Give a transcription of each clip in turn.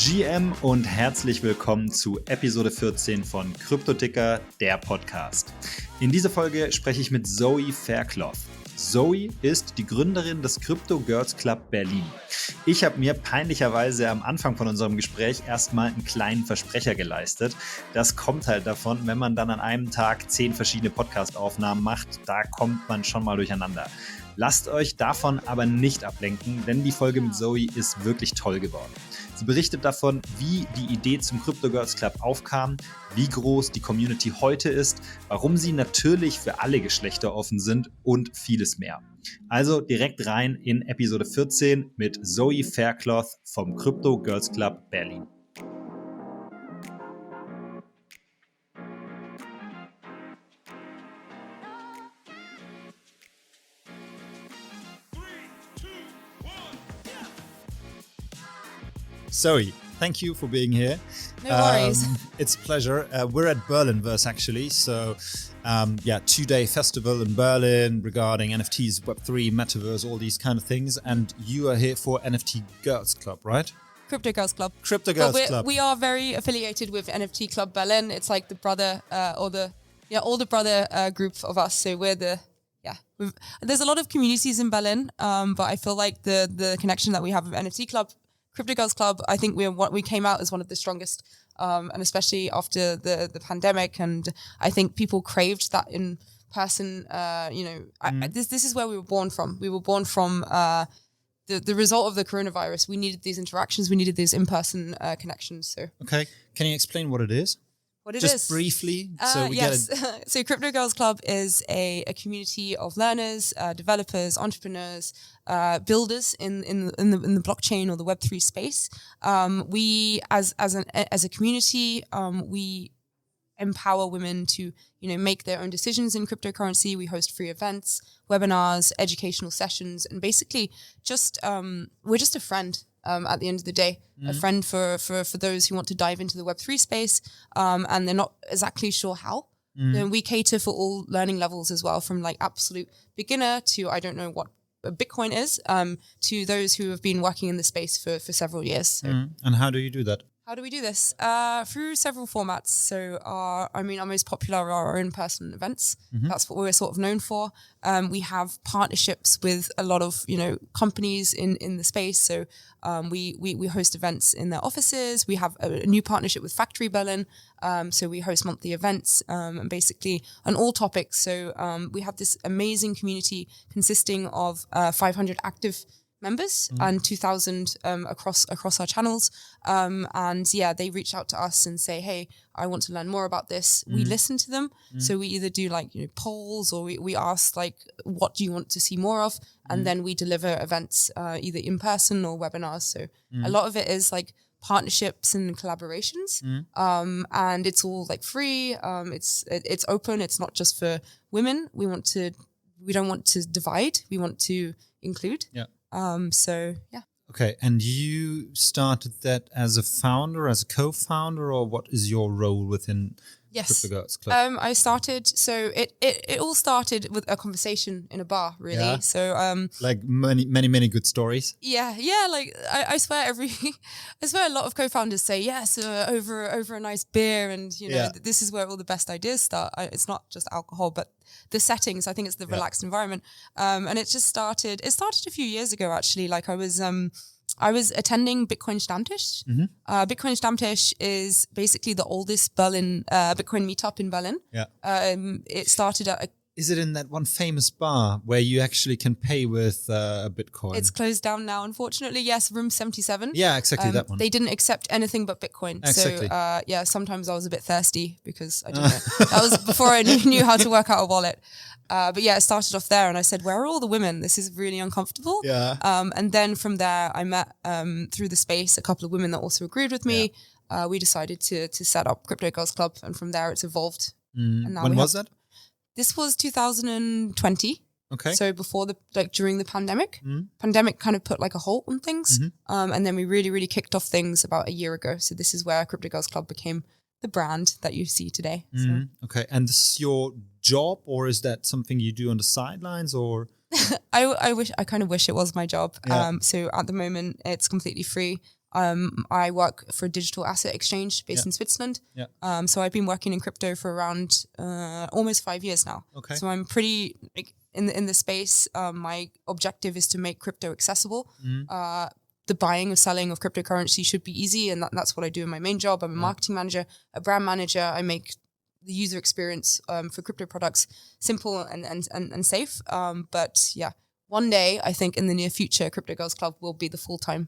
GM und herzlich willkommen zu Episode 14 von Cryptoticker, der Podcast. In dieser Folge spreche ich mit Zoe Faircloth. Zoe ist die Gründerin des Crypto Girls Club Berlin. Ich habe mir peinlicherweise am Anfang von unserem Gespräch erstmal einen kleinen Versprecher geleistet. Das kommt halt davon, wenn man dann an einem Tag 10 verschiedene Podcast-Aufnahmen macht, da kommt man schon mal durcheinander. Lasst euch davon aber nicht ablenken, denn die Folge mit Zoe ist wirklich toll geworden. Sie berichtet davon, wie die Idee zum Crypto Girls Club aufkam, wie groß die Community heute ist, warum sie natürlich für alle Geschlechter offen sind und vieles mehr. Also direkt rein in Episode 14 mit Zoe Faircloth vom Crypto Girls Club Berlin. Zoe, thank you for being here. No worries. It's a pleasure. We're at Berlinverse actually, so 2-day festival in Berlin regarding NFTs, Web3, metaverse, all these kind of things. And you are here for NFT Girls Club, right? Crypto Girls Club. Crypto Girls Club. We are very affiliated with NFT Club Berlin. It's like the brother older brother group of us. So we're there's a lot of communities in Berlin, but I feel like the connection that we have with NFT Club, Crypto Girls Club, I think we came out as one of the strongest, and especially after the pandemic, and I think people craved that in person. This is where we were born from. We were born from the result of the coronavirus. We needed these interactions. We needed these in-person connections. So okay, can you explain what it is? Just briefly, so we get it. So Crypto Girls Club is a community of learners, developers, entrepreneurs, builders in the blockchain or the Web3 space. We as a community, we empower women to make their own decisions in cryptocurrency. We host free events, webinars, educational sessions, and basically we're just a friend. At the end of the day, a friend for those who want to dive into the Web3 space, and they're not exactly sure how. Then we cater for all learning levels as well, from like absolute beginner to I don't know what a Bitcoin is, to those who have been working in the space for several years. So. And how do you do that? How do we do this? Through several formats. So our most popular are our in-person events. That's what we're sort of known for. We have partnerships with a lot of, companies in the space. So we host events in their offices. We have a new partnership with Factory Berlin. So we host monthly events, and basically on all topics. So we have this amazing community consisting of 500 active members and 2,000 across our channels, they reach out to us and say, hey, I want to learn more about this. We listen to them, so we either do polls, or we ask what do you want to see more of, and then we deliver events either in person or webinars. So a lot of it is partnerships and collaborations, and it's all free. It's open. It's not just for women. We don't want to divide. We want to include. Yeah. Okay, and you started that as a founder, as a co-founder, or what is your role within Crypto Girls Club? I started, so it all started with a conversation in a bar, really. Yeah. So many good stories. Yeah. I swear a lot of co-founders say yes over a nice beer, and this is where all the best ideas start. It's not just alcohol, but the settings. I think it's the relaxed environment, and it started a few years ago actually. I was attending Bitcoin Stammtisch. Bitcoin Stammtisch is basically the oldest Berlin Bitcoin meetup in Berlin. Yeah. It started at Is it in that one famous bar where you actually can pay with a Bitcoin? It's closed down now, unfortunately. Yes, room 77. Yeah, exactly that one. They didn't accept anything but Bitcoin. Exactly. So, sometimes I was a bit thirsty because I didn't know. That was before I knew how to work out a wallet. But it started off there, and I said, where are all the women? This is really uncomfortable. Yeah. And then from there, I met, through the space, a couple of women that also agreed with me. Yeah. We decided to set up Crypto Girls Club, and from there it's evolved. And now when was that? This was 2020. Okay. So before during the pandemic. Pandemic kind of put a halt on things. And then we really, really kicked off things about a year ago. So this is where Crypto Girls Club became the brand that you see today. So. Okay. And this is your job, or is that something you do on the sidelines, or? I kind of wish it was my job. Yeah. So at the moment it's completely free. I work for a digital asset exchange based in Switzerland. Yeah. So I've been working in crypto for around almost 5 years now. Okay. So I'm pretty in the space. My objective is to make crypto accessible. The buying or selling of cryptocurrency should be easy, and that's what I do in my main job. I'm a marketing manager, a brand manager. I make the user experience for crypto products simple and safe. But yeah, one day I think in the near future, Crypto Girls Club will be the full-time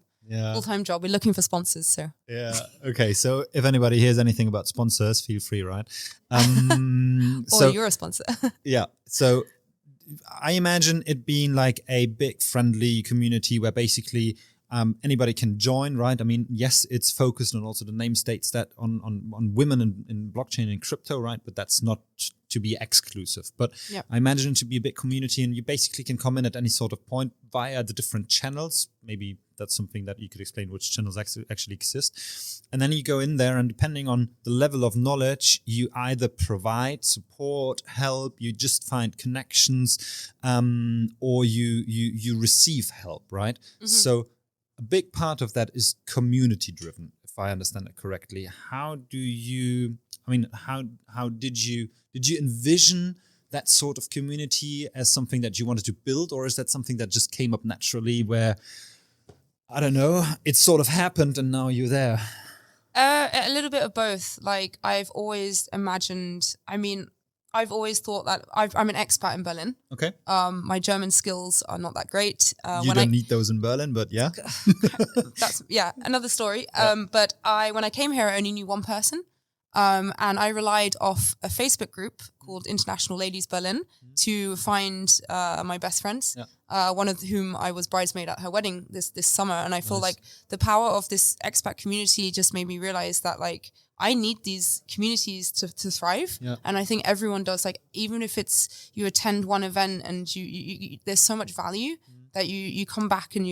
job. We're looking for sponsors. So yeah, okay. So if anybody hears anything about sponsors, feel free, right? or you're a sponsor. Yeah. So I imagine it being like a big friendly community where basically anybody can join, right? I mean, yes, it's focused on also the name states that on women in blockchain and crypto, right? But that's not to be exclusive. But I imagine it to be a big community, and you basically can come in at any sort of point via the different channels. Maybe that's something that you could explain, which channels actually exist. And then you go in there, and depending on the level of knowledge, you either provide support, help, you just find connections, or you receive help, right? So a big part of that is community driven, if I understand it correctly. How did you envision that sort of community as something that you wanted to build, or is that something that just came up naturally where, I don't know, it sort of happened and now you're there? A little bit of both. Like I've always thought that I'm an expat in Berlin. Okay. My German skills are not that great. You don't need those in Berlin, but yeah. That's another story. But when I came here, I only knew one person. And I relied off a Facebook group called International Ladies Berlin to find my best friends, one of whom I was bridesmaid at her wedding this summer. And I feel like the power of this expat community just made me realize that like I need these communities to thrive. Yeah. And I think everyone does, like, even if it's you attend one event and you there's so much value that you come back and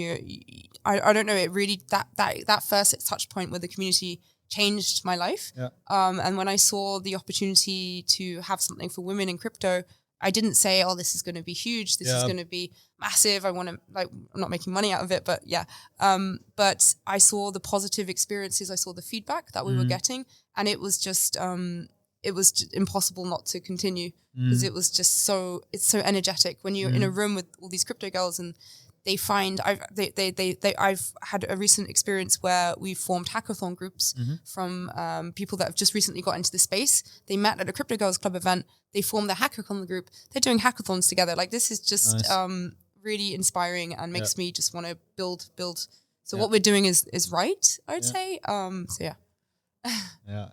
I don't know, it really, that first touch point with the community changed my life. Yeah. And when I saw the opportunity to have something for women in crypto, I didn't say, oh, this is going to be huge. This is going to be massive. I want to, like, I'm not making money out of it, but yeah. But I saw the positive experiences. I saw the feedback that we were getting, and it was just impossible not to continue because it was just it's so energetic when you're in a room with all these crypto girls and they find I've had a recent experience where we formed hackathon groups from people that have just recently got into the space. They met at a Crypto Girls Club event. They formed their hackathon group. They're doing hackathons together. Like, this is just really inspiring and makes me just want to build. So what we're doing is right, I would say. So yeah.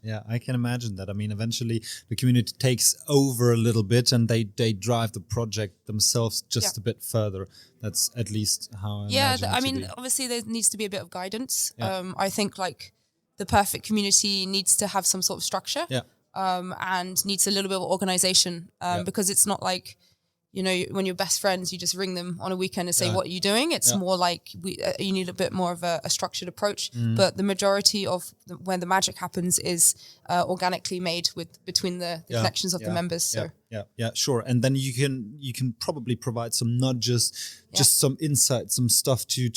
Yeah, I can imagine that. I mean, eventually the community takes over a little bit and they drive the project themselves just a bit further. That's at least how I imagine I mean, obviously there needs to be a bit of guidance. I think, like, the perfect community needs to have some sort of structure and needs a little bit of organization because it's not like, you know, when you're best friends, you just ring them on a weekend and say, what are you doing? It's more like you need a bit more of a structured approach. But the majority of when the magic happens is organically made between the connections of the members. So yeah, sure. And then you can probably provide some nudges, just some insight, some stuff to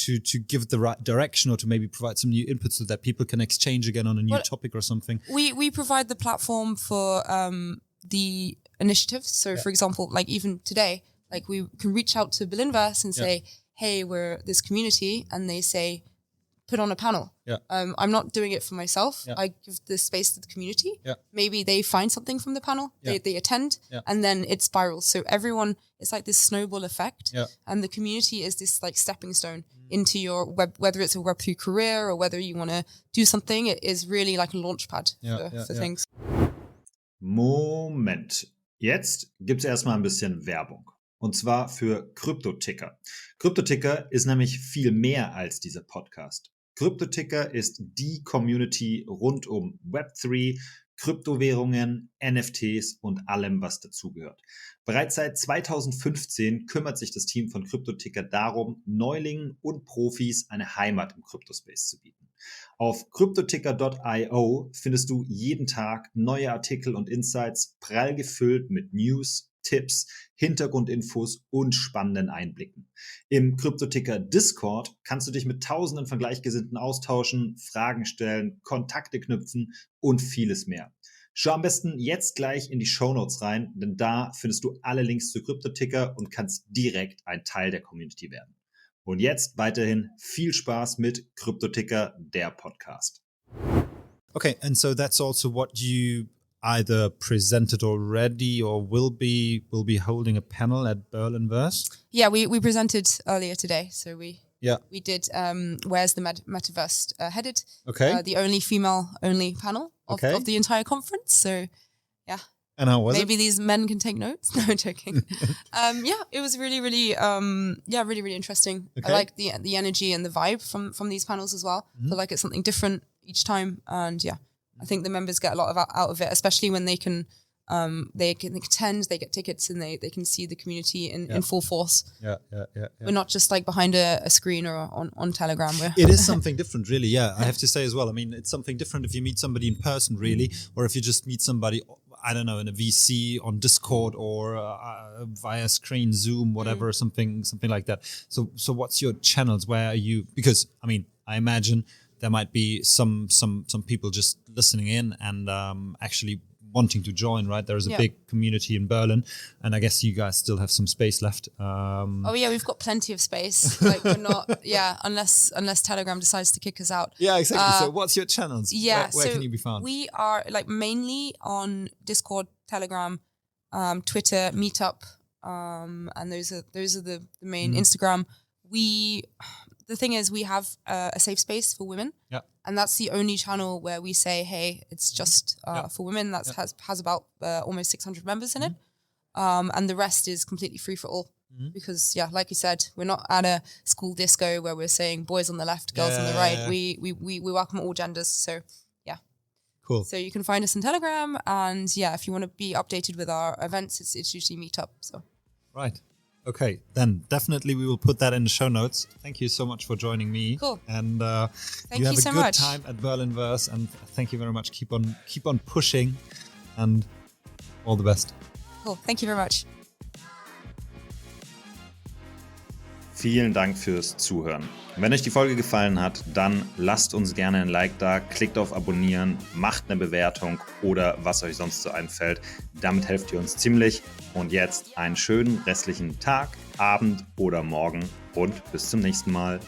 give the right direction, or to maybe provide some new inputs so that people can exchange again on a new topic or something. We provide the platform for the initiatives. So for example, like even today, like we can reach out to Berlinverse and say, hey, we're this community, and they say, put on a panel. I'm not doing it for myself. I give the space to the community. Maybe they find something from the panel, they attend, and then it spirals. So everyone, it's like this snowball effect, and the community is this like stepping stone into your web, whether it's a Web3 career or whether you want to do something. It is really like a launch pad for things. Moment. Jetzt gibt's erstmal ein bisschen Werbung. Und zwar für Cryptoticker. Cryptoticker ist nämlich viel mehr als dieser Podcast. Cryptoticker ist die Community rund um Web3, Kryptowährungen, NFTs und allem, was dazugehört. Bereits seit 2015 kümmert sich das Team von Cryptoticker darum, Neulingen und Profis eine Heimat im Kryptospace zu bieten. Auf Cryptoticker.io findest du jeden Tag neue Artikel und Insights, prall gefüllt mit News, Tipps, Hintergrundinfos und spannenden Einblicken. Im Cryptoticker Discord kannst du dich mit Tausenden von Gleichgesinnten austauschen, Fragen stellen, Kontakte knüpfen und vieles mehr. Schau am besten jetzt gleich in die Shownotes rein, denn da findest du alle Links zu Cryptoticker und kannst direkt ein Teil der Community werden. Und jetzt weiterhin viel Spaß mit Cryptoticker, der Podcast. Okay, and so that's also what you either presented already or will be holding a panel at Berlinverse? Yeah, we presented earlier today. So we did Where's the Metaverse Headed? Okay. The only female-only panel of the entire conference. So, yeah. And how was Maybe it? these men can take notes. No, I'm joking. It was really, really interesting. Okay. I like the energy and the vibe from these panels as well. Mm-hmm. Feel like it's something different each time. And yeah, I think the members get a lot out of it, especially when they can attend, they get tickets, and they can see the community in full force. Yeah. We're not just like behind a screen or on Telegram. It is something different, really. Yeah, I have to say as well. I mean, it's something different if you meet somebody in person, really, or if you just meet somebody, I don't know, in a VC on Discord or via screen, Zoom, whatever, something like that. So what's your channels? Where are you? Because I mean, I imagine there might be some people just listening in and actually wanting to join, right? There is a big community in Berlin, and I guess you guys still have some space left. We've got plenty of space. Like we're not, unless Telegram decides to kick us out. Yeah, exactly. So what's your channels? Yeah, where can you be found? We are like mainly on Discord, Telegram, Twitter, Meetup, and those are the main. Instagram. The thing is, we have a safe space for women. Yeah. And that's the only channel where we say, hey, it's just for women. That has about almost 600 members in it. And the rest is completely free for all. Because, like you said, we're not at a school disco where we're saying boys on the left, girls on the right. Yeah. We welcome all genders. So, yeah. Cool. So you can find us on Telegram. And, if you want to be updated with our events, it's usually Meetup. So. Right. Okay, then definitely we will put that in the show notes. Thank you so much for joining me. Cool. And Thank you have you so a good much. time at Berlinverse, and thank you very much. Keep on pushing, and all the best. Cool. Thank you very much. Vielen Dank fürs Zuhören. Wenn euch die Folge gefallen hat, dann lasst uns gerne ein Like da, klickt auf Abonnieren, macht eine Bewertung oder was euch sonst so einfällt. Damit helft ihr uns ziemlich. Und jetzt einen schönen restlichen Tag, Abend oder Morgen und bis zum nächsten Mal.